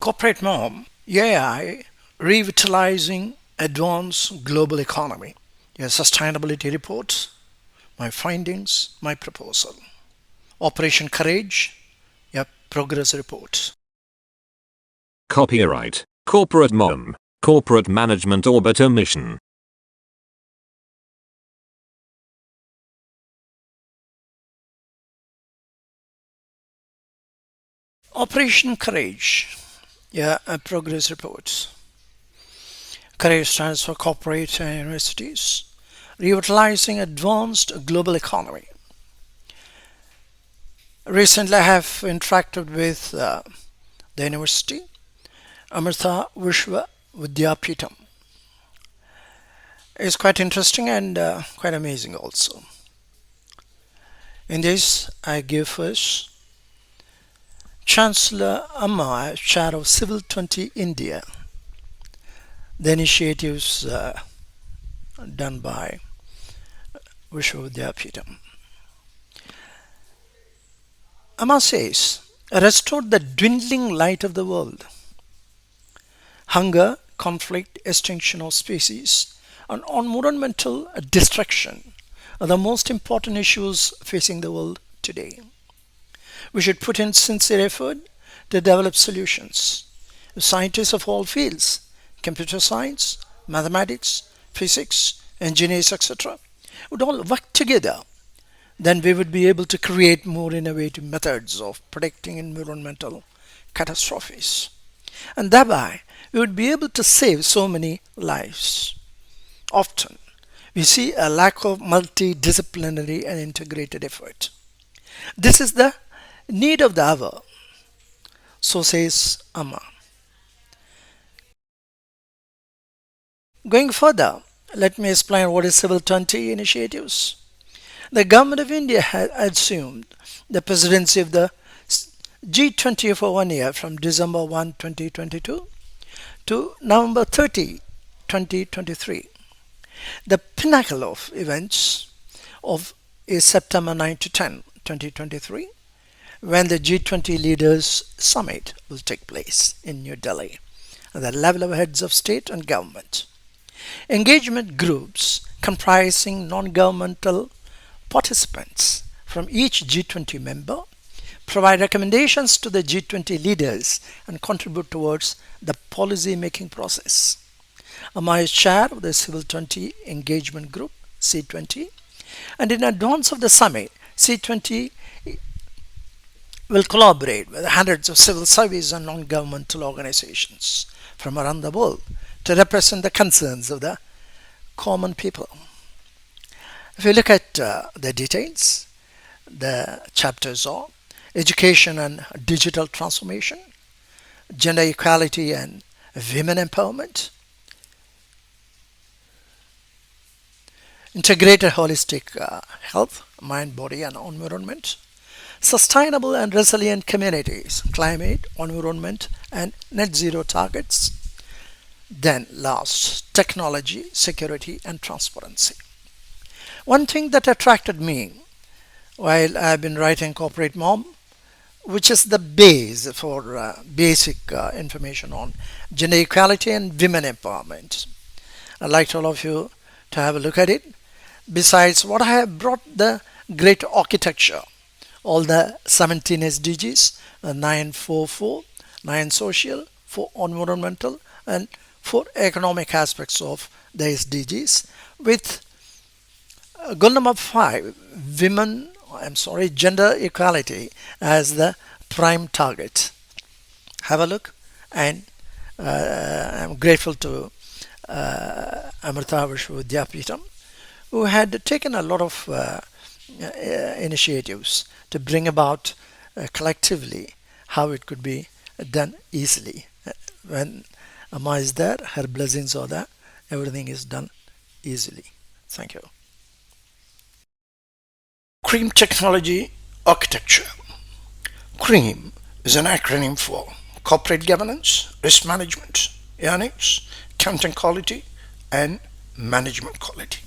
CorporateMOM AI Revitalizing Advanced Global Economy. A sustainability report, my findings, my proposal. Operation Courage, a progress report. Copyright CorporateMOM Corporate Management Orbiter Mission. Operation Courage, a progress report. Courage stands for corporate universities, revitalizing advanced global economy. Recently, I have interacted with the university, Amrita Vishwa Vidyapeetham. It's quite interesting and quite amazing also. In this, I give first Chancellor Amma, Chair of Civil 20 India, the initiatives done by Vishwa Vidyapeetham. Amma says, restore the dwindling light of the world. Hunger, conflict, extinction of species, and environmental destruction are the most important issues facing the world today. We should put in sincere effort to develop solutions. If scientists of all fields, computer science, mathematics, physics, engineers, etc., would all work together, then we would be able to create more innovative methods of predicting environmental catastrophes. And thereby, we would be able to save so many lives. Often, we see a lack of multidisciplinary and integrated effort. This is the need of the hour, so says Amma. Going further, let me explain what is Civil 20 initiatives. The Government of India has assumed the presidency of the G20 for 1 year from December 1, 2022 to November 30, 2023. The pinnacle of events is September 9 to 10, 2023, when the G20 Leaders Summit will take place in New Delhi at the level of heads of state and government. Engagement groups comprising non-governmental participants from each G20 member provide recommendations to the G20 leaders and contribute towards the policy making process. Amma is chair of the Civil 20 Engagement Group, C20, and in advance of the summit, C20 will collaborate with hundreds of civil service and non-governmental organizations from around the world to represent the concerns of the common people. If you look at the details, the chapters are education and digital transformation, gender equality and women empowerment, integrated holistic health, mind, body and environment, sustainable and resilient communities, climate, environment and net zero targets. Then last, technology, security and transparency. One thing that attracted me while I've been writing CorporateMOM, which is the base for basic information on gender equality and women empowerment. I'd like all of you to have a look at it. Besides what I have brought the great architecture, all the 17 SDGs, 9 for 4, 9 social, 4 environmental and 4 economic aspects of the SDGs with goal number 5, gender equality as the prime target. Have a look, and I'm grateful to Amrita Vishwa Vidyapeetham, who had taken a lot of initiatives to bring about collectively how it could be done easily. When Amma is there, her blessings are there, everything is done easily. Thank you. CREAM Technology Architecture. CREAM is an acronym for Corporate Governance, Risk Management, Earnings, Content Quality, and Management Quality.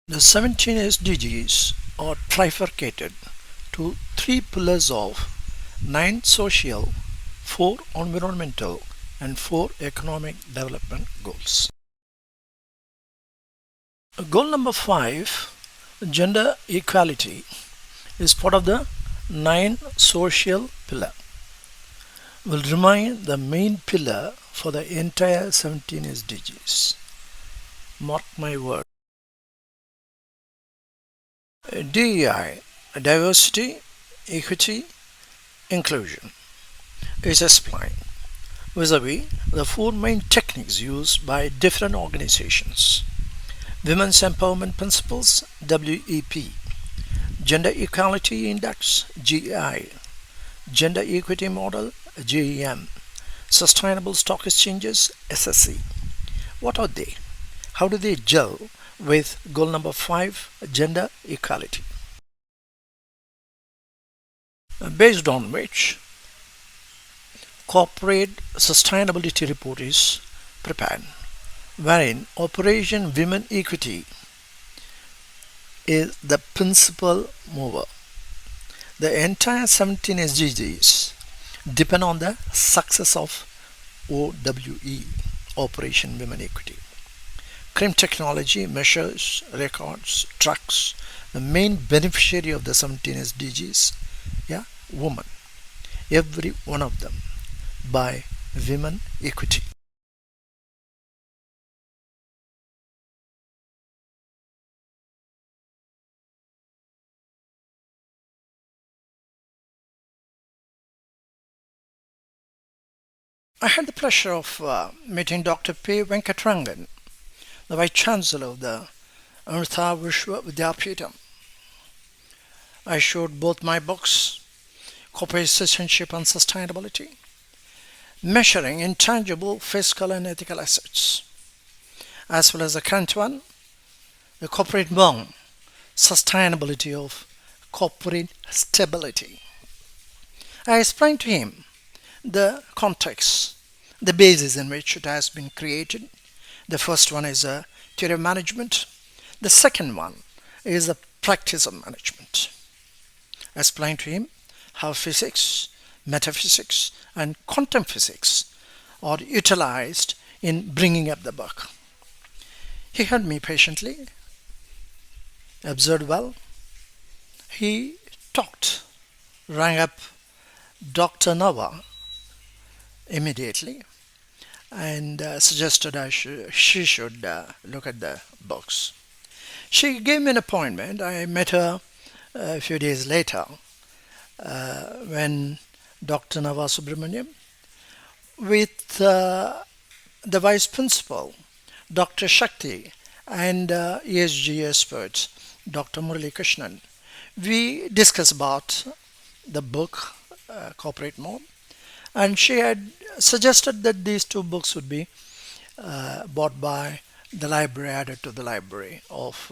The 17 SDGs are trifurcated to 3 pillars of 9 social, 4 environmental and 4 economic development goals. Goal number 5, gender equality, is part of the 9 social pillar. Will remain the main pillar for the entire 17 SDGs. Mark my word. DEI, diversity, equity, inclusion, is explained vis-a-vis the 4 main techniques used by different organizations. Women's Empowerment Principles, WEP, Gender Equality Index, GEI, Gender Equity Model, GEM, Sustainable Stock Exchanges, SSC. What are they? How do they gel with goal number 5, gender equality? Based on which corporate sustainability report is prepared, wherein Operation Women Equity is the principal mover. The entire 17 SDGs depend on the success of OWE, Operation Women Equity. CRIM technology measures, records, tracks the main beneficiary of the 17 SDGs, women, every one of them, by women equity. I had the pleasure of meeting Dr. P. Venkatrangan, the Vice Chancellor of the Amrita Vishwa Vidyapeetham. I showed both my books, Corporate Citizenship and Sustainability, Measuring Intangible Fiscal and Ethical Assets, as well as the current one, the CorporateMOM Sustainability of Corporate Stability. I explained to him the context, the basis in which it has been created. The first one is a theory of management. The second one is the practice of management. I explained to him how physics, metaphysics, and quantum physics are utilized in bringing up the book. He heard me patiently, observed well. He talked, rang up Dr. Nava immediately and suggested she should look at the books. She gave me an appointment. I met her a few days later when Dr. Nava Subramaniam with the vice principal, Dr. Shakti, and ESG expert, Dr. Murali Krishnan. We discussed about the book, CorporateMOM, and she had suggested that these 2 books would be bought by the library, added to the library of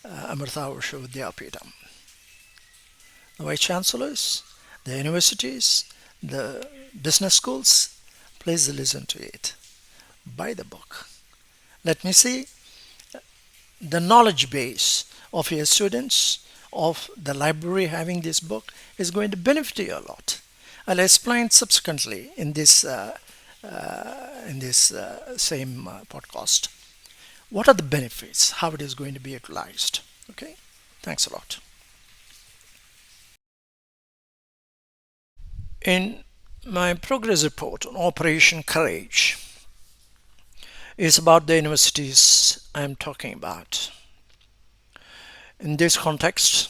Amrita Vishwa Vidyapeetham. The vice chancellors, the universities, the business schools, please listen to it. Buy the book. Let me see the knowledge base of your students, of the library having this book is going to benefit you a lot. I'll explain subsequently in this same podcast what are the benefits, how it is going to be utilized. Okay, thanks a lot. In my progress report on Operation Courage is about the universities I am talking about. In this context,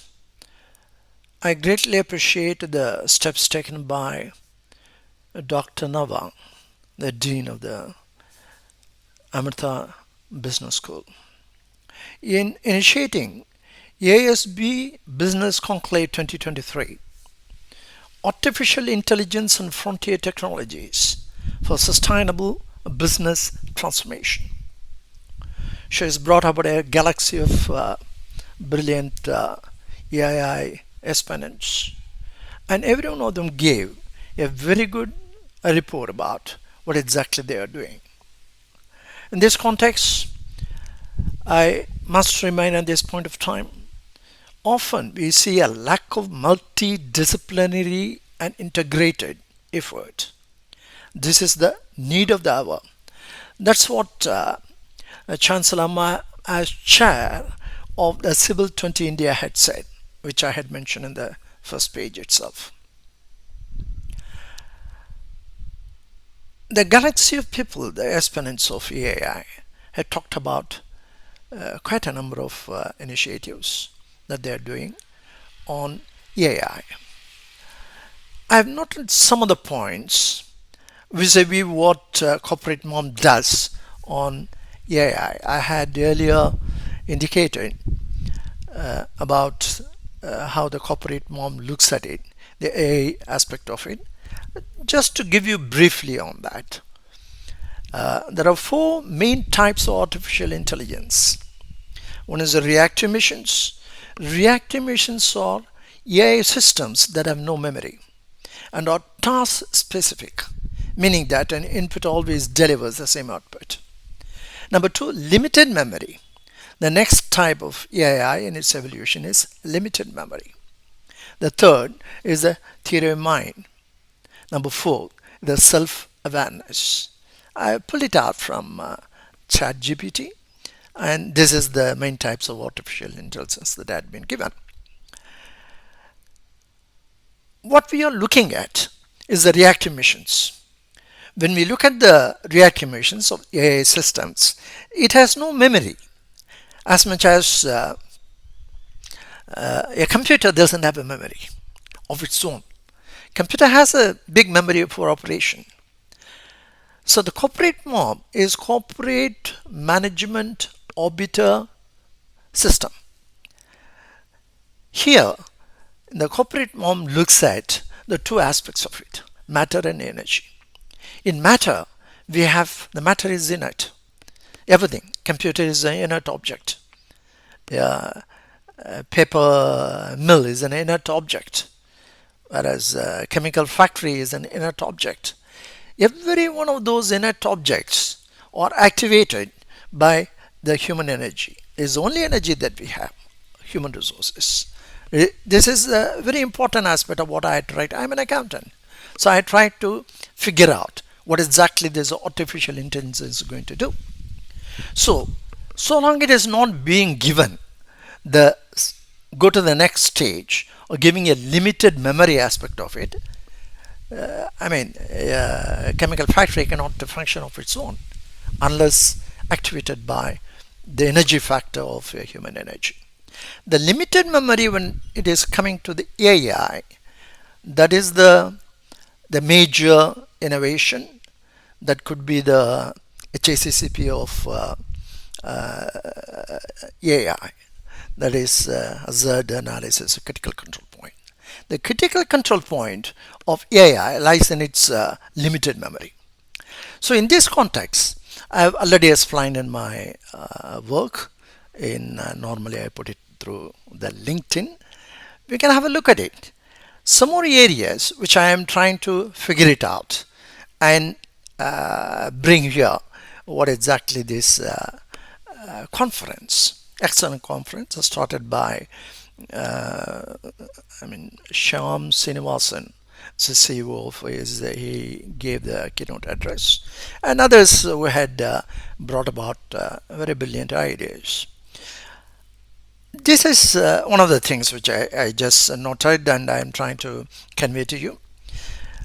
I greatly appreciate the steps taken by Dr. Nava, the Dean of the Amrita Business School, in initiating ASB Business Conclave 2023, Artificial Intelligence and Frontier Technologies for Sustainable Business Transformation. She has brought about a galaxy of brilliant AI exponents, and every one of them gave a very good report about what exactly they are doing. In this context, I must remind at this point of time, often we see a lack of multidisciplinary and integrated effort This is the need of the hour. That's what Chancellor Ma, as chair of the Civil 20 India, had said, which I had mentioned in the first page itself. The galaxy of people, the exponents of AI, had talked about quite a number of initiatives that they are doing on AI. I have noted some of the points vis-a-vis what Corporate Mom does on AI. I had earlier indicated about how the Corporate Mom looks at it, the AI aspect of it. Just to give you briefly on that, there are four main types of artificial intelligence. One is the reactive missions. Reactive missions are AI systems that have no memory and are task specific, meaning that an input always delivers the same output. Number two, limited memory. The next type of AI in its evolution is limited memory. The third is the theory of mind. Number four, the self-awareness. I pulled it out from ChatGPT, and this is the main types of artificial intelligence that had been given. What we are looking at is the reactive missions. When we look at the reactive missions of AI systems, it has no memory as much as a computer doesn't have a memory of its own. Computer has a big memory for operation. So the corporate MOM is corporate management orbiter system. Here, the corporate MOM looks at the two aspects of it, matter and energy. In matter, we have the matter is inert. Everything. Computer is an inert object. Paper mill is an inert object, whereas chemical factory is an inert object. Every one of those inert objects are activated by the human energy. Is the only energy that we have, human resources. This is a very important aspect of what I tried. I'm an accountant, so I tried to figure out what exactly this artificial intelligence is going to do. So long it is not being given the go to the next stage or giving a limited memory aspect of it, a chemical factory cannot function of its own unless activated by the energy factor of human energy. The limited memory, when it is coming to the AI, that is the major innovation. That could be the HACCP of AI, that is hazard analysis, critical control point. The critical control point of AI lies in its limited memory. So in this context, I have already explained in my work. Normally I put it through the LinkedIn. We can have a look at it. Some more areas which I am trying to figure it out and bring here what exactly this conference, excellent conference, started by Shyam Srinivasan, the CEO of he gave the keynote address, and others who had brought about very brilliant ideas. This is one of the things which I just noted and I am trying to convey to you.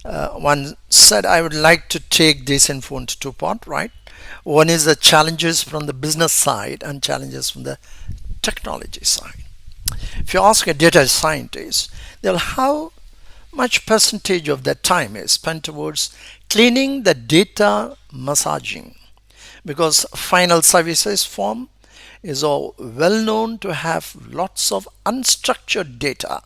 One said I would like to take this info into two parts, right? One is the challenges from the business side and challenges from the technology side. If you ask a data scientist, they'll how much percentage of their time is spent towards cleaning the data massaging, because final services form is all well known to have lots of unstructured data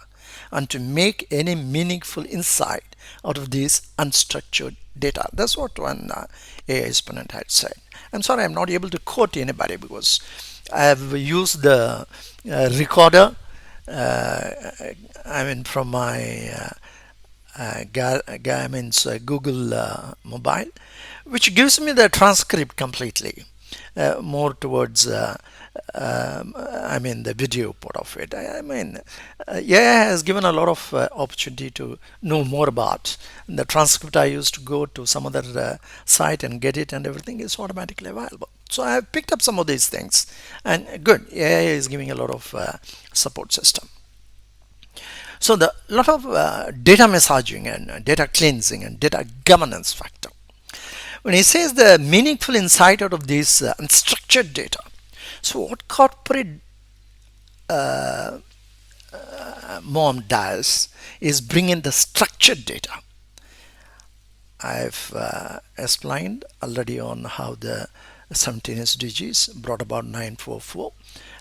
and to make any meaningful insight out of these unstructured data. That's what one AI exponent had said. I'm sorry, I'm not able to quote anybody because I have used the recorder from my Google mobile, which gives me the transcript completely. more towards I mean the video part of it. I mean, AI has given a lot of opportunity to know more about the transcript. I used to go to some other site and get it, and everything is automatically available. So I have picked up some of these things, and good. AI is giving a lot of support system. So the lot of data messaging and data cleansing and data governance factor. When he says the meaningful insight out of this unstructured data, so what corporate mom does is bring in the structured data. I've explained already on how the 17 SDGs brought about 944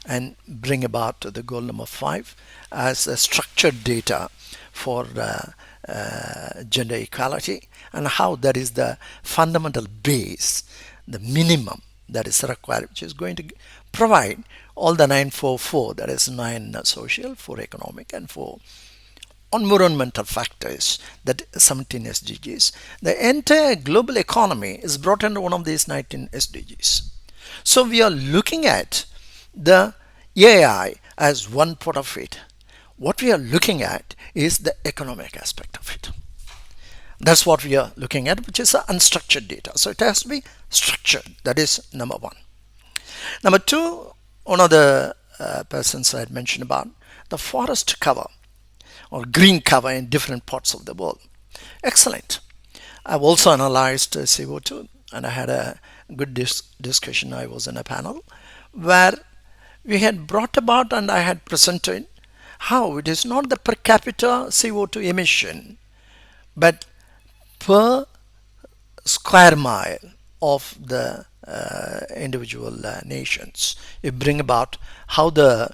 and bring about the goal number 5 as a structured data for gender equality, and how that is the fundamental base, the minimum that is required, which is going to provide all the 944, that is 9 social, 4 economic, and 4 environmental factors, that 17 SDGs. The entire global economy is brought under one of these 19 SDGs. So we are looking at the AI as one part of it. What we are looking at is the economic aspect of it. That's what we are looking at, which is unstructured data. So it has to be structured. That is number one. Number two, one of the persons I had mentioned about the forest cover or green cover in different parts of the world. Excellent. I've also analyzed CO2, and I had a good discussion. I was in a panel where we had brought about, and I had presented how it is not the per capita CO2 emission, but per square mile of the individual nations. You bring about how the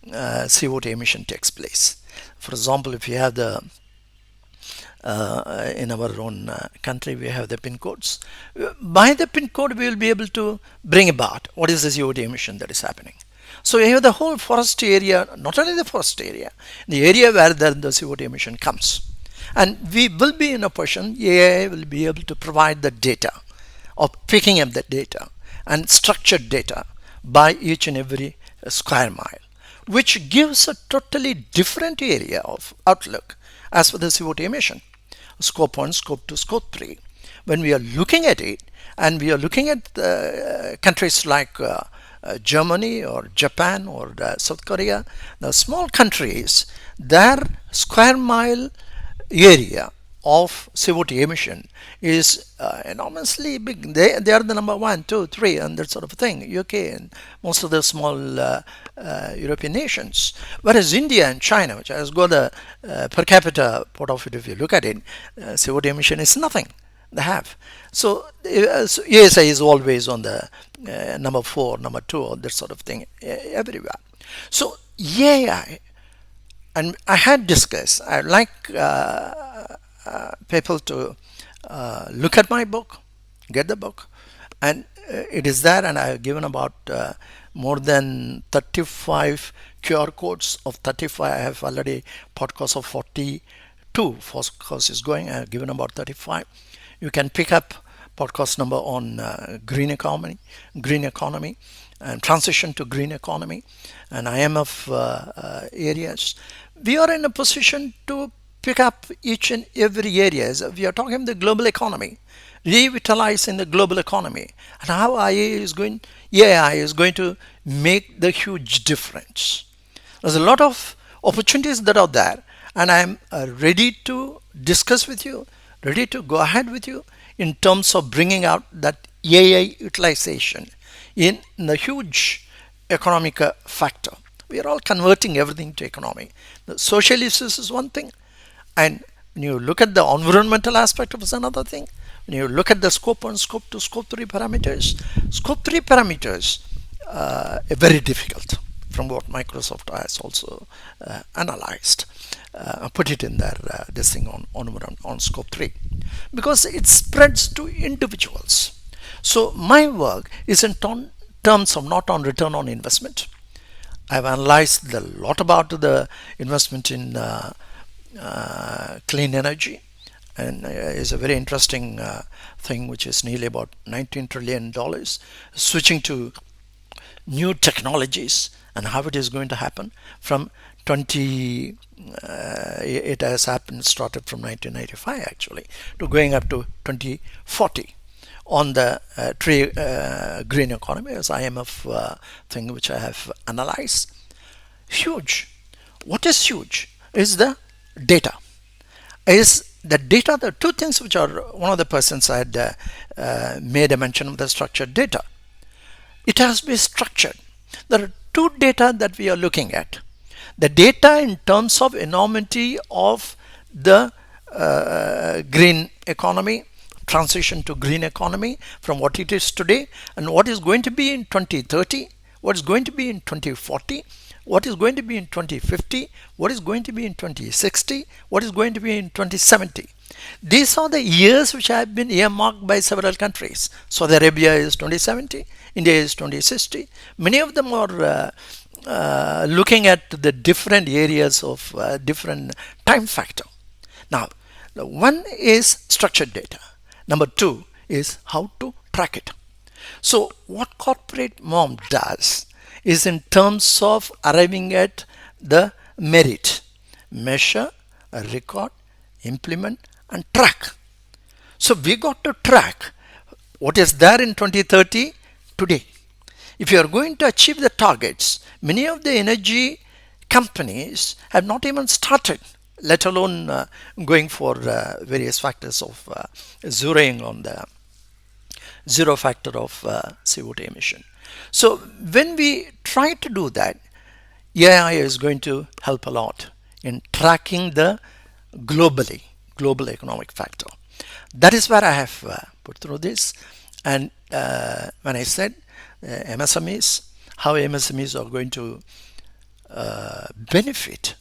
CO2 emission takes place. For example, if you have the in our own country, we have the pin codes. By the pin code, we will be able to bring about what is the CO2 emission that is happening. So you have the whole forest area, not only the forest area, the area where the CO2 emission comes. And we will be in a position, AI will be able to provide the data, or picking up the data and structured data by each and every square mile, which gives a totally different area of outlook as for the CO2 emission. Scope 1, Scope 2, Scope 3. When we are looking at it, and we are looking at countries like Germany or Japan or South Korea, the small countries, their square mile area of CO2 emission is enormously big. They are the number 1, 2, 3, and that sort of thing. UK and most of the small European nations. Whereas India and China, which has got the per capita part of it, if you look at it, CO2 emission is nothing. They have. So USA is always on the number 4, number 2, or that sort of thing everywhere. So AI, and I had discussed, I'd like people to look at my book, get the book, and it is there, and I have given about more than 35 QR codes of 35. I have already podcast of 42 podcast is going. I have given about 35. You can pick up podcast number on green economy, and transition to green economy, and IMF areas. We are in a position to pick up each and every area. We are talking about the global economy, revitalizing the global economy, and how AI is going to make the huge difference. There's a lot of opportunities that are there, and I'm ready to discuss with you, ready to go ahead with you in terms of bringing out that AI utilization in the huge economic factor. We are all converting everything to economy. The social issues is one thing, and when you look at the environmental aspect of it is another thing. When you look at the scope 1, scope 2, scope 3 parameters, scope 3 parameters are very difficult from what Microsoft has also analyzed. Put it in their this thing on scope 3, because it spreads to individuals. So my work is in terms of not on return on investment. I've analyzed a lot about the investment in clean energy, and is a very interesting thing, which is nearly about $19 trillion, switching to new technologies and how it is going to happen from 20 it has happened started from 1995 actually to going up to 2040 on the green economy as IMF thing which I have analyzed. Huge. What is huge is the data. The two things which are, one of the persons had made a mention of the structured data. It has to be structured. There are two data that we are looking at. The data in terms of enormity of the green economy, transition to green economy from what it is today, and what is going to be in 2030, what is going to be in 2040, what is going to be in 2050, what is going to be in 2060, what is going to be in 2070. These are the years which have been earmarked by several countries. Saudi Arabia is 2070, India is 2060. Many of them are looking at the different areas of different time factor. Now, the one is structured data. Number two is how to track it. So what CorporateMOM does is in terms of arriving at the merit, measure, record, implement, and track. So we got to track what is there in 2030 today. If you are going to achieve the targets, many of the energy companies have not even started, let alone going for various factors of zeroing on the zero factor of CO2 emission. So when we try to do that, AI is going to help a lot in tracking the global economic factor. That is where I have put through this. And when I said MSMEs, how MSMEs are going to benefit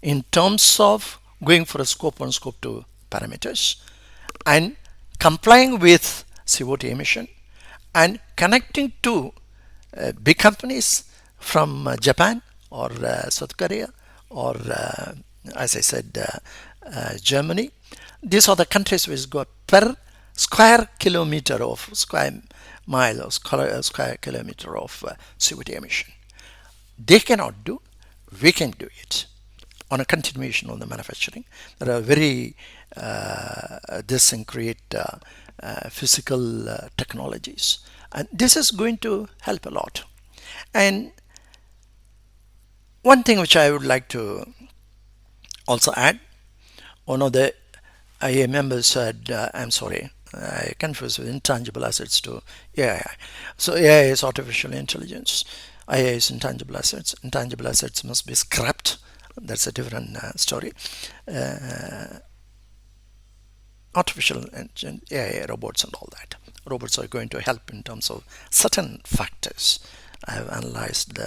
in terms of going for a scope 1, scope 2 parameters and complying with CO2 emission and connecting to big companies from Japan or South Korea or as I said Germany. These are the countries which got per square kilometer of square mile or square kilometer of CO2 emission. They cannot do, we can do it on a continuation of the manufacturing. There are very this and create physical technologies, and this is going to help a lot. And one thing which I would like to also add, one of the IA members said, I'm sorry, I confuse with intangible assets to AI. So AI is artificial intelligence. IA is intangible assets. Intangible assets must be scrapped. That's a different story. Artificial intelligence, AI, robots and all that. Robots are going to help in terms of certain factors. I have analyzed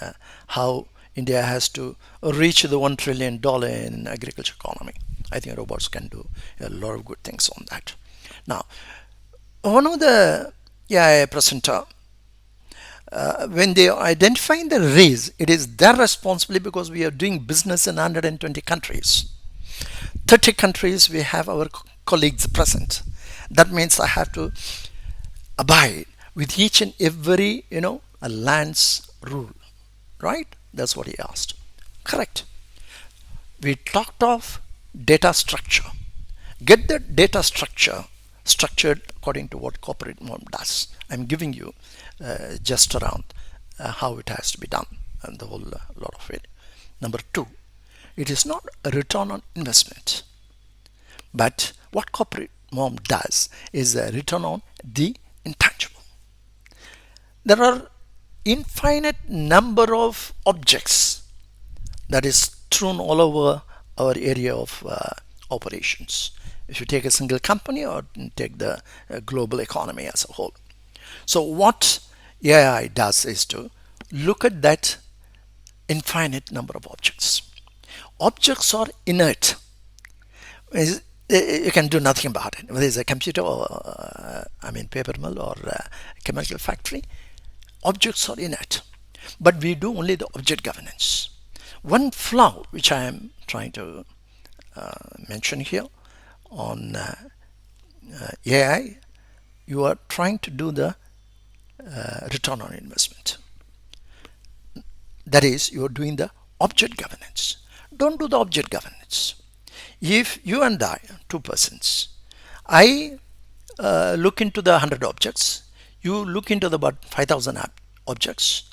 how India has to reach the $1 trillion in agriculture economy. I think robots can do a lot of good things on that. Now, one of the AI presenter, when they are identifying the race, it is their responsibility because we are doing business in 120 countries. 30 countries we have our colleagues present. That means I have to abide with each and every, a land's rule. Right? That's what he asked. Correct. We talked of data structure. Get the data structured according to what CorporateMOM does. I'm giving you just around how it has to be done and the whole lot of it. Number two, it is not a return on investment, but what CorporateMOM does is a return on the intangible. There are infinite number of objects that is thrown all over our area of operations. If you take a single company or take the global economy as a whole. So what AI does is to look at that infinite number of objects. Objects are inert. You can do nothing about it. Whether it's a computer or paper mill or a chemical factory, objects are inert. But we do only the object governance. One flaw which I am trying to mention here on AI, you are trying to do the return on investment. That is, you are doing the object governance. Don't do the object governance. If you and I, two persons, I look into the 100 objects, you look into the about 5,000 objects,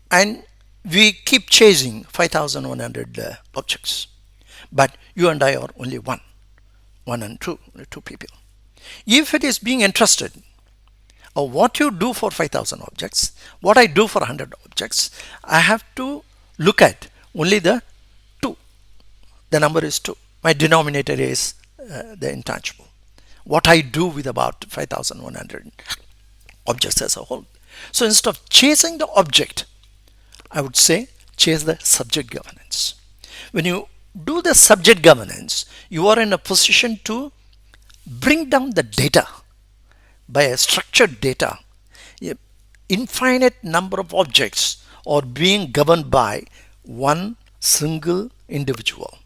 and we keep chasing 5,100 objects. But you and I are only one and two people. If it is being entrusted, or what you do for 5,000 objects, what I do for 100 objects, I have to look at only the two. The number is two. My denominator is the intangible. What I do with about 5,100 objects as a whole. So instead of chasing the object, I would say chase the subject governance. When you do the subject governance, you are in a position to bring down the data by a structured data. A infinite number of objects are being governed by one single individual.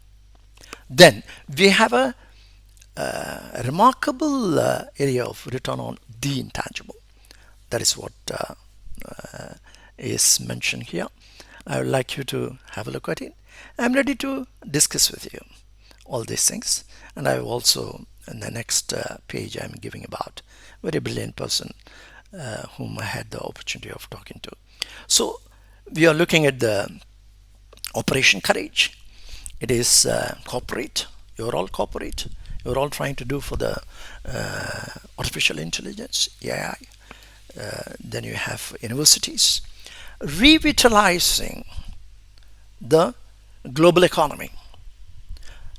Then we have a remarkable area of return on the intangible. That is what is mentioned here. I would like you to have a look at it. I'm ready to discuss with you all these things, and I have also in the next page I'm giving about a very brilliant person whom I had the opportunity of talking to. So we are looking at the Operation Courage. It is corporate. You're all corporate. You're all trying to do for the artificial intelligence, AI. Then you have universities. Revitalizing the global economy.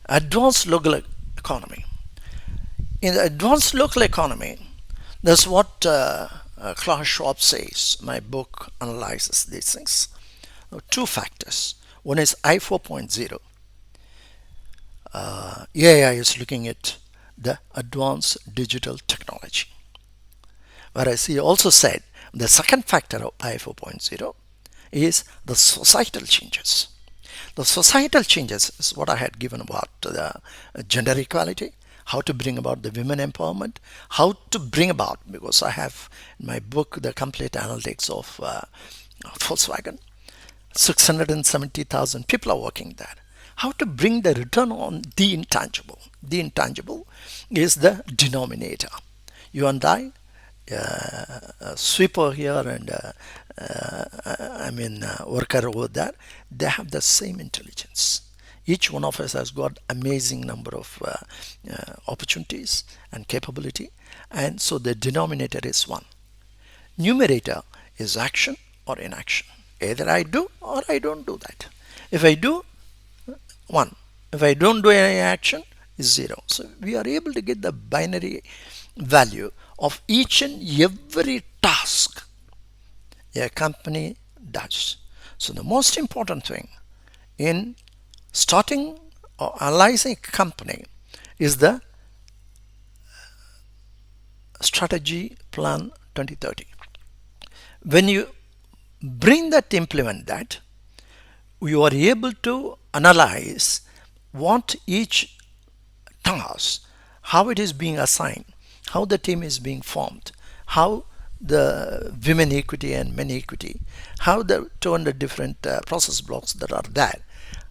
Advanced local economy. In the advanced local economy, that's what Klaus Schwab says. My book analyzes these things. Two factors. One is I 4.0. AI is looking at the advanced digital technology. Whereas he also said the second factor of I 4.0 is the societal changes. The societal changes is what I had given about the gender equality, how to bring about the women empowerment, how to bring about, because I have in my book the complete analytics of Volkswagen. 670,000 people are working there. How to bring the return on the intangible. The intangible is the denominator. You and I, a sweeper here and worker over there, they have the same intelligence. Each one of us has got amazing number of opportunities and capability, and so the denominator is one. Numerator is action or inaction. Either I do or I don't do that. If I do, 1. If I don't do any action, is 0. So we are able to get the binary value of each and every task a company does. So the most important thing in starting or analyzing a company is the strategy plan 2030. When you bring that, implement that, you are able to analyze what each task, how it is being assigned, how the team is being formed, how the women equity and men equity, how the 200 different process blocks that are there,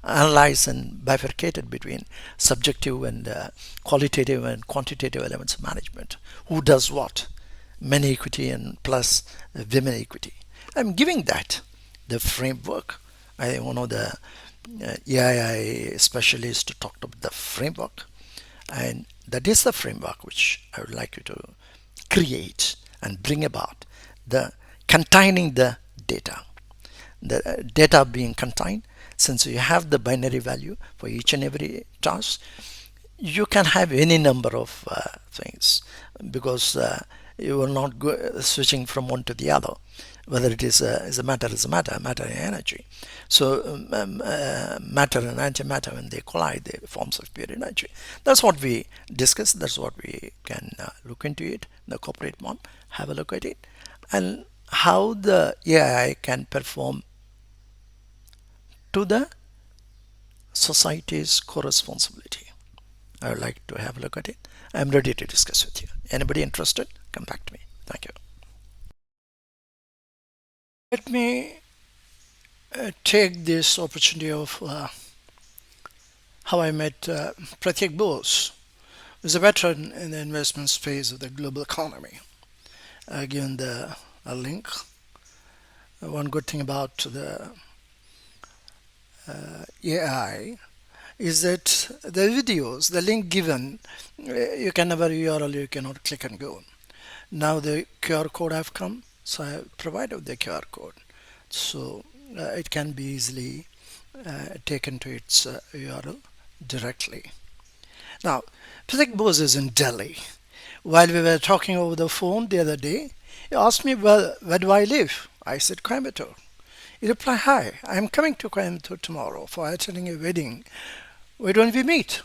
analyzed and bifurcated between subjective and qualitative and quantitative elements of management. Who does what? Men equity and plus women equity. I'm giving that the framework. I think one of the AI specialists talked about the framework, and that is the framework which I would like you to create and bring about the containing the data being contained. Since you have the binary value for each and every task, you can have any number of things, because you are not switching from one to the other. Whether it is a matter matter and energy. So matter and antimatter, when they collide, they forms of pure energy. That's what we discuss. That's what we can look into it. The corporate mom, have a look at it, and how the AI can perform to the society's co-responsibility. I would like to have a look at it. I'm ready to discuss with you. Anybody interested? Come back to me. Thank you. Let me take this opportunity of how I met Pratik Bose, who's a veteran in the investment space of the global economy. Given the a link, one good thing about the AI is that the videos, the link given, you can never URL, you cannot click and go. Now the QR code have come, so I have provided the QR code, so it can be easily taken to its URL directly. Now, Pratik Bose is in Delhi. While we were talking over the phone the other day, he asked me, well, where do I live? I said, Coimbatore. He replied, hi, I'm coming to Coimbatore tomorrow for attending a wedding. Why don't we meet?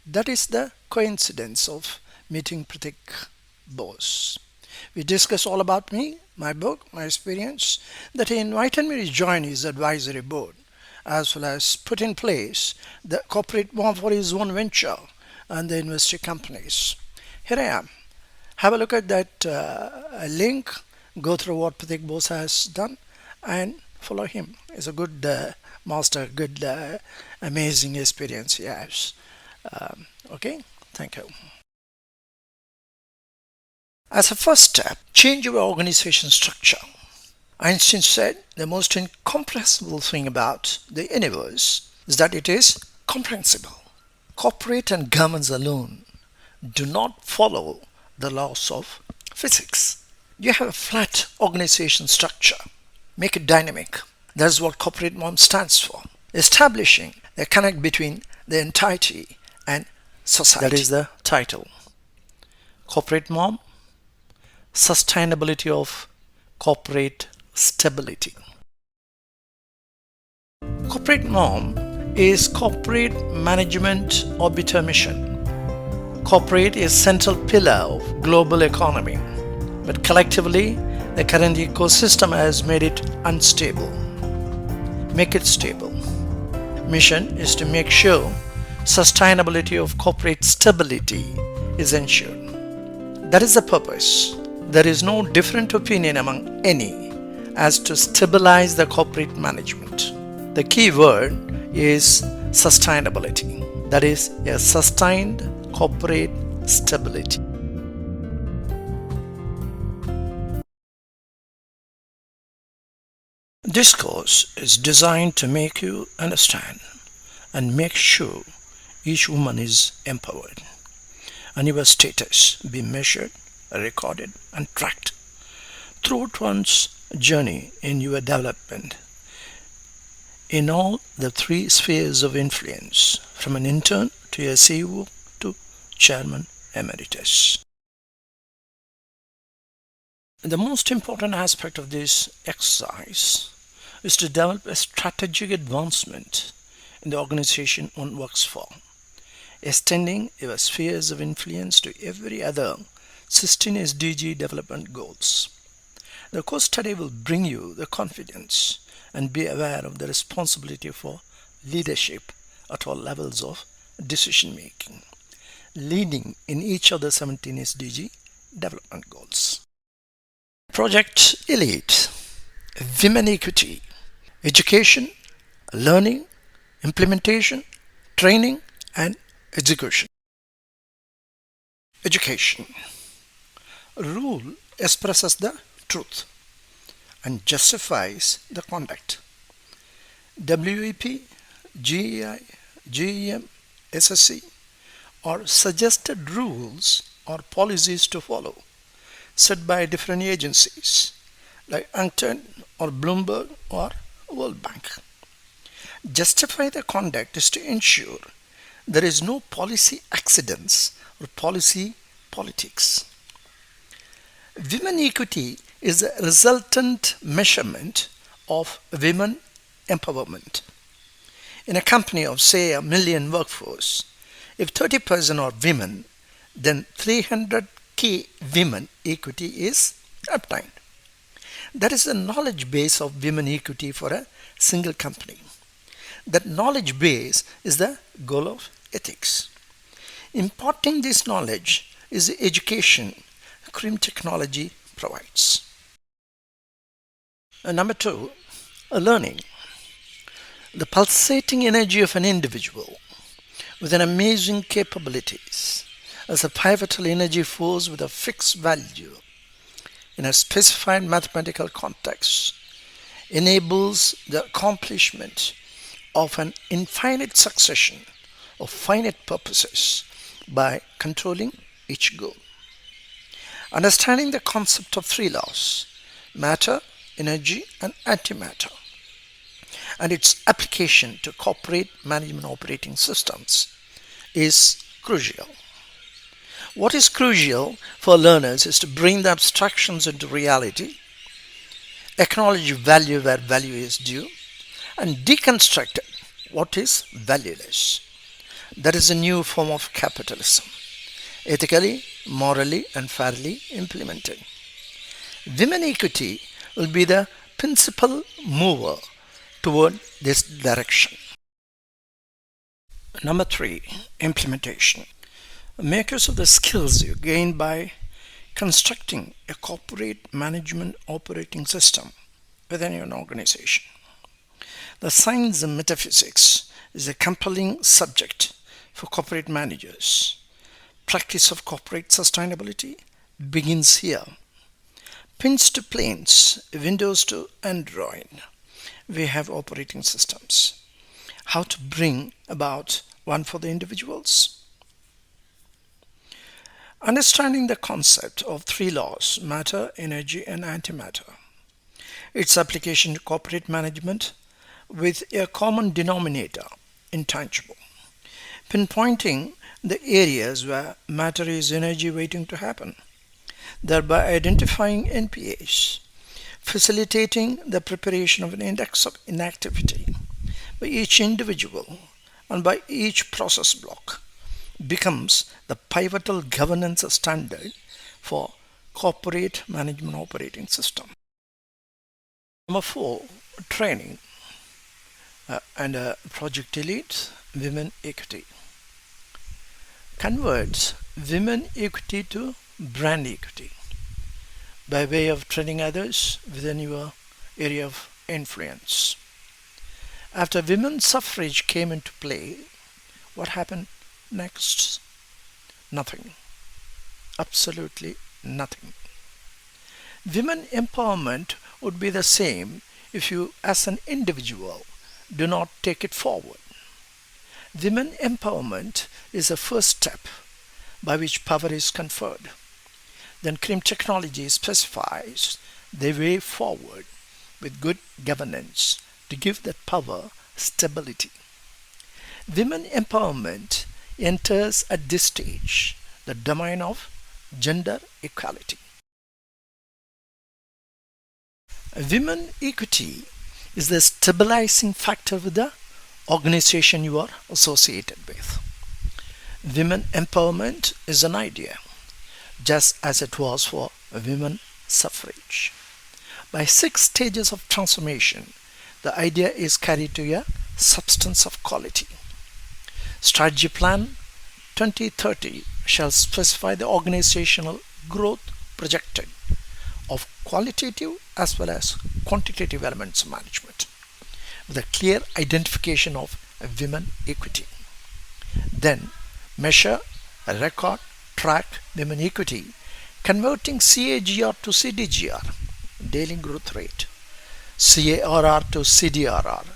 That is the coincidence of meeting Pratik Bose. We discussed all about me, my book, my experience, that he invited me to join his advisory board, as well as put in place the corporate mom for his own venture and the investing companies. Here I am. Have a look at that link, go through what Pratik Bose has done, and follow him. It's a good master, good, amazing experience he has. Okay, thank you. As a first step, change your organization structure. Einstein said the most incomprehensible thing about the universe is that it is comprehensible. Corporate and governments alone do not follow the laws of physics. You have a flat organization structure. Make it dynamic. That's what CorporateMOM stands for. Establishing a connect between the entity and society. That is the title. CorporateMOM, Sustainability of Corporate Stability. CorporateMOM is corporate management orbiter mission. Corporate is central pillar of global economy, but collectively the current ecosystem has made it unstable. Make it stable. Mission is to make sure sustainability of corporate stability is ensured. That is the purpose. There is no different opinion among any as to stabilize the corporate management. The key word is sustainability. That is a sustained corporate stability. This course is designed to make you understand and make sure each woman is empowered and your status be measured, recorded, and tracked throughout one's journey in your development in all the three spheres of influence, from an intern to a CEO to chairman emeritus. The most important aspect of this exercise is to develop a strategic advancement in the organization one works for, extending your spheres of influence to every other 16 SDG development goals. The course study will bring you the confidence and be aware of the responsibility for leadership at all levels of decision making, leading in each of the 17 SDG development goals. Project Elite, Women Equity, Education, Learning, Implementation, Training, and Execution. Education. Rule expresses the truth and justifies the conduct. WEP, GEI, GEM, SSC are suggested rules or policies to follow set by different agencies like UNCTAD or Bloomberg or World Bank. Justify the conduct is to ensure there is no policy accidents or policy politics. Women equity is a resultant measurement of women empowerment. In a company of say 1 million workforce, if 30% are women, then 300k women equity is obtained. That is the knowledge base of women equity for a single company. That knowledge base is the goal of ethics. Imparting this knowledge is the education CRIM technology provides. Number two, learning. The pulsating energy of an individual with an amazing capabilities as a pivotal energy force with a fixed value in a specified mathematical context enables the accomplishment of an infinite succession of finite purposes by controlling each goal. Understanding the concept of three laws matter, energy, and antimatter and its application to corporate management operating systems is crucial. What is crucial for learners is to bring the abstractions into reality, acknowledge value where value is due, and deconstruct what is valueless. That is a new form of capitalism, ethically, morally, and fairly implemented. Women equity will be the principal mover toward this direction. Number three, implementation. Make use of the skills you gain by constructing a corporate management operating system within your organization. The science of metaphysics is a compelling subject for corporate managers. Practice of corporate sustainability begins here. Pins to planes, Windows to Android. We have operating systems. How to bring about one for the individuals? Understanding the concept of three laws matter, energy, and antimatter. Its application to corporate management with a common denominator, intangible. Pinpointing the areas where matter is energy waiting to happen, thereby identifying NPAs, facilitating the preparation of an index of inactivity by each individual and by each process block becomes the pivotal governance standard for corporate management operating system. Number four, training and Project Elite Women Equity. Converts women equity to brand equity by way of training others within your area of influence. After women's suffrage came into play, what happened next? Nothing. Absolutely nothing. Women empowerment would be the same if you, as an individual, do not take it forward. Women empowerment is the first step by which power is conferred. Then CRIM technology specifies the way forward with good governance to give that power stability. Women empowerment enters at this stage the domain of gender equality. Women equity is the stabilizing factor with the organization you are associated with. Women empowerment is an idea, just as it was for women suffrage. By 6 stages of transformation, the idea is carried to a substance of quality. Strategy Plan 2030 shall specify the organizational growth projected of qualitative as well as quantitative elements of management with a clear identification of women equity. Then measure, record, track women equity, converting CAGR to CDGR, daily growth rate, CARR to CDRR,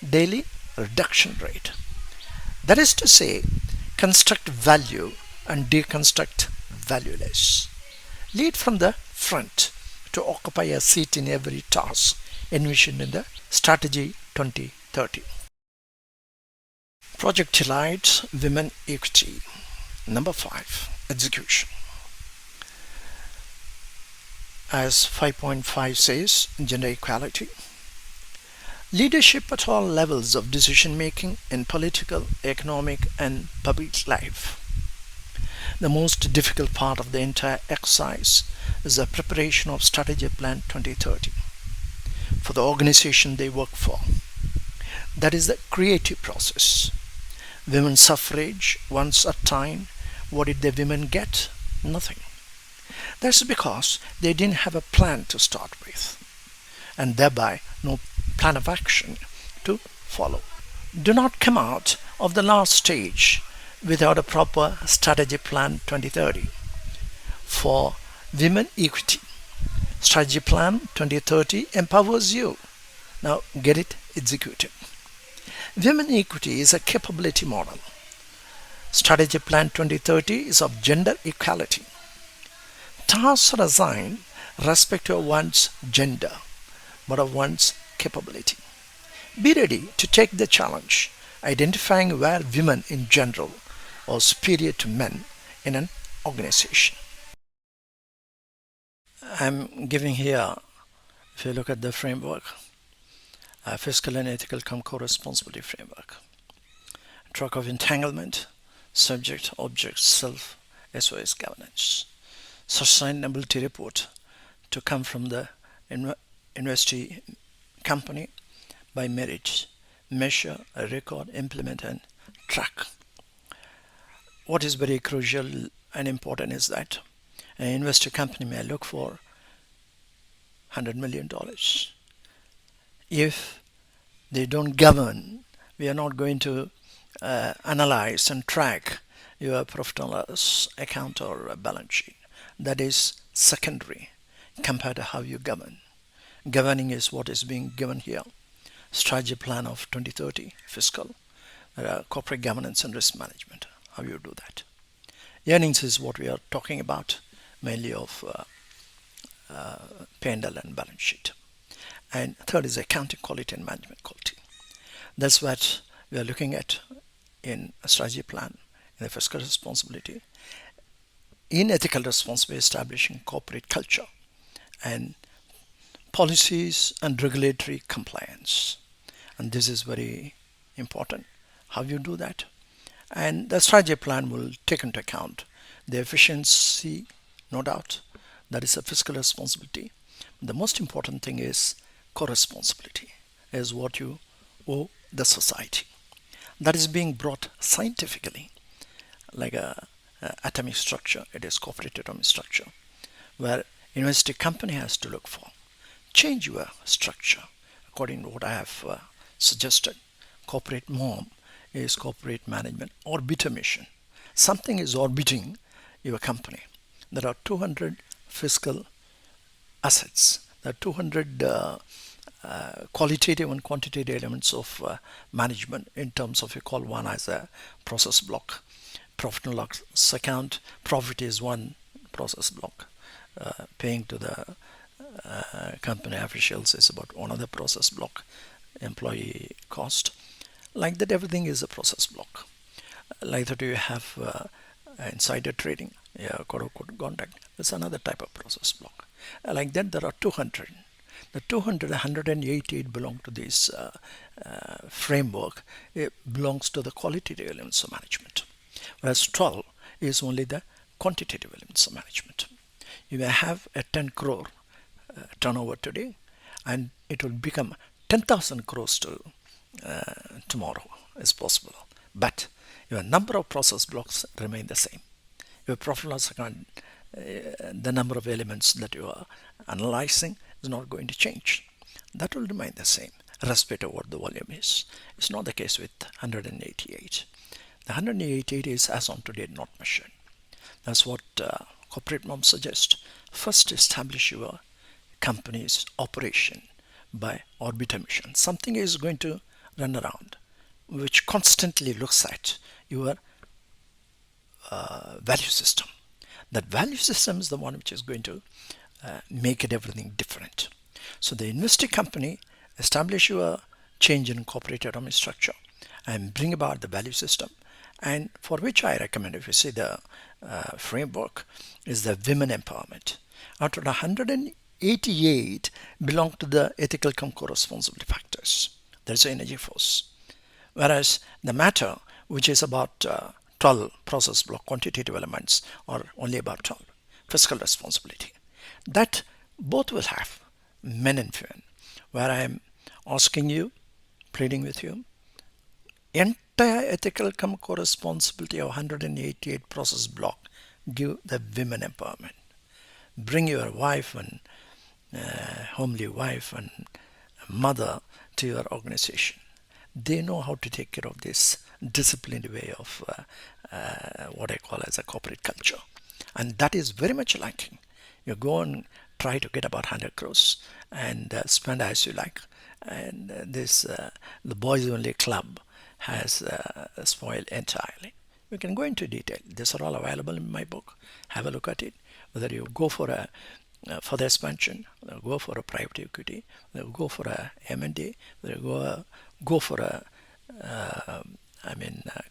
daily reduction rate. That is to say, construct value and deconstruct valueless. Lead from the front to occupy a seat in every task envisioned in the Strategy 2030. Project Elite Women Equity. Number 5, execution. As 5.5 says, gender equality. Leadership at all levels of decision making in political, economic, and public life. The most difficult part of the entire exercise is the preparation of Strategy Plan 2030 for the organization they work for. That is the creative process. Women's suffrage, once a time, What did the women get? Nothing. That's because they didn't have a plan to start with, and thereby no plan of action to follow. Do not come out of the last stage without a proper strategy plan 2030 for women equity. Strategy plan 2030 empowers you. Now get it executed. Women equity is a capability model. Strategy plan 2030 is of gender equality. Tasks are assigned respective of one's gender, but of one's capability. Be ready to take the challenge, identifying where women in general are superior to men in an organization. I'm giving here, if you look at the framework, a fiscal and ethical co-responsibility framework, track of entanglement, subject, object, self, SOS governance, sustainability report to come from the investee company by merit, measure, record, implement, and track. What is very crucial and important is that an investor company may look for $100 million. If they don't govern, we are not going to analyze and track your profit and loss account or balance sheet. That is secondary compared to how you govern. Governing is what is being given here. Strategy plan of 2030, fiscal, corporate governance and risk management. How you do that. Earnings is what we are talking about, mainly of P&L and balance sheet. And third is accounting quality and management quality. That's what we are looking at in a strategy plan, in the fiscal responsibility, in ethical responsibility, establishing corporate culture, and policies and regulatory compliance. And this is very important, how you do that. And the strategy plan will take into account the efficiency, no doubt, that is a fiscal responsibility. The most important thing is co-responsibility, is what you owe the society. That is being brought scientifically, like a atomic structure. It is corporate atomic structure, where investing company has to look for. Change your structure according to what I have suggested. CorporateMOM is corporate management orbiter mission. Something is orbiting your company. There are 200 fiscal assets. There are 200 qualitative and quantitative elements of management in terms of, you call one as a process block. Profit and loss account, profit is one process block. Paying to the company officials is about another process block. Employee cost. Like that, everything is a process block. Like that, you have insider trading, code of conduct. That's another type of process block. Like that, there are 200. The 200, 188 belong to this framework. It belongs to the qualitative elements of management, whereas 12 is only the quantitative elements of management. You may have a 10 crore turnover today, and it will become 10,000 crores to tomorrow is possible. But your number of process blocks remain the same. Your profit and loss account, the number of elements that you are analyzing is not going to change. That will remain the same, irrespective of what the volume is. It's not the case with 188. The 188 is as on today not measured. That's what CorporateMOM suggests. First, establish your company's operation by orbiter mission. Something is going to run around which constantly looks at your value system. That value system is the one which is going to make it everything different. So the investing company establish your change in corporate atomic structure and bring about the value system, and for which I recommend, if you see the framework, is the women empowerment. Out of the 188 belong to the ethical co-responsibility factors. There's energy force. Whereas the matter, which is about 12 process block quantitative elements, are only about 12. Fiscal responsibility. That both will have men and women, where I am asking you, pleading with you, enter entire ethical come co-responsibility of 188 process block give the women empowerment. Bring your wife and homely wife and mother to your organization. They know how to take care of this disciplined way of what I call as a corporate culture. And that is very much lacking. You go and try to get about 100 crores and spend as you like. And the boys only club has spoiled entirely. We can go into detail. These are all available in my book. Have a look at it. Whether you go for a further expansion, go for a private equity, go for a M&A, go for a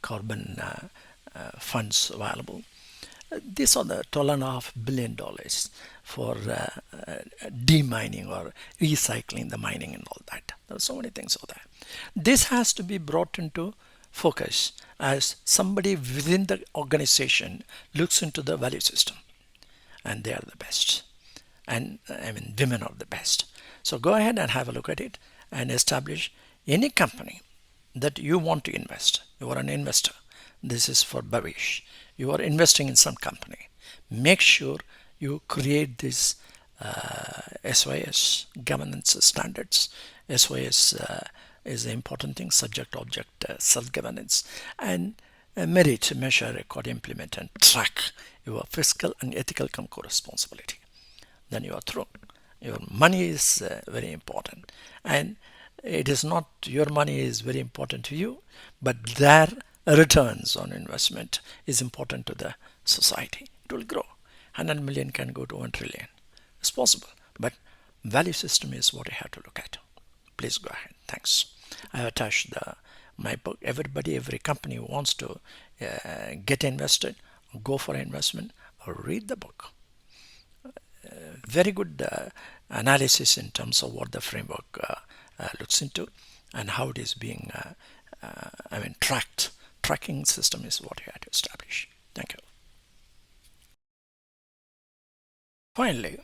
carbon funds available. These are the $12.5 billion for demining or recycling the mining and all that. There are so many things out there. This has to be brought into focus as somebody within the organization looks into the value system, and they are the best. And women are the best. So go ahead and have a look at it and establish any company that you want to invest. You are an investor. This is for Bhavish. You are investing in some company. Make sure you create this SYS governance standards. SYS is the important thing, subject, object, self-governance, and merit, measure, record, implement, and track your fiscal and ethical co-responsibility. Then you are through. Your money is very important, and it is not your money is very important to you, but their returns on investment is important to the society. It will grow. 100 million can go to 1 trillion. It's possible, but value system is what you have to look at. Please go ahead. Thanks. I have attached my book. Every company who wants to get invested, go for investment, or read the book. Very good analysis in terms of what the framework looks into and how it is being tracked. Tracking system is what you have to establish. Thank you. Finally,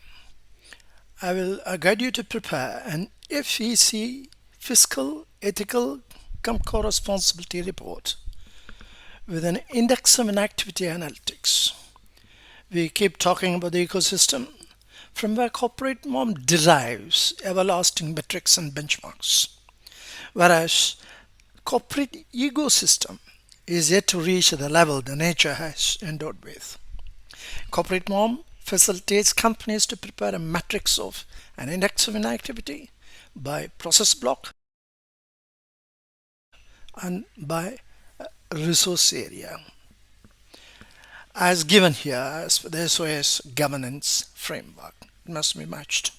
I will guide you to prepare an FEC fiscal, ethical, co-responsibility report with an index of inactivity analytics. We keep talking about the ecosystem from where CorporateMOM derives everlasting metrics and benchmarks, whereas corporate ecosystem is yet to reach the level the nature has endowed with. CorporateMOM facilitates companies to prepare a matrix of an index of inactivity by process block and by resource area, as given here as per the SOS governance framework. It must be matched.